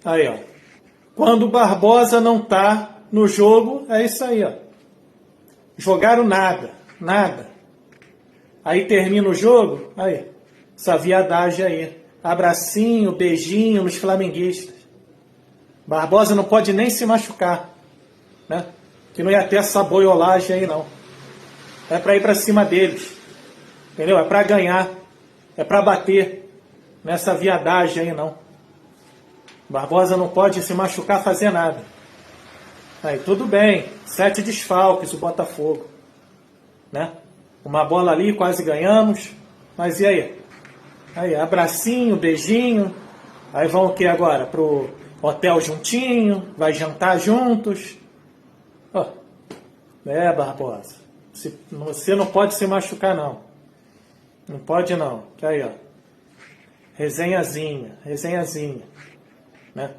Aí, ó. Quando o Barbosa não tá no jogo, é isso aí, ó. Jogaram nada, nada. Aí termina o jogo, aí, essa viadagem aí. Abracinho, beijinho nos flamenguistas. Barbosa não pode nem se machucar, né? Que não ia ter essa boiolagem aí, não. É para ir para cima deles, entendeu? É para ganhar, é para bater nessa viadagem aí, não. Barbosa não pode se machucar, fazer nada. Aí, tudo bem, 7 desfalques o Botafogo, né? Uma bola ali, quase ganhamos, mas e aí? Aí, abracinho, beijinho, aí vão o que agora? Pro hotel juntinho, vai jantar juntos. Oh, Barbosa, você não pode se machucar, não. Não pode, não. Aí, ó. Resenhazinha, né?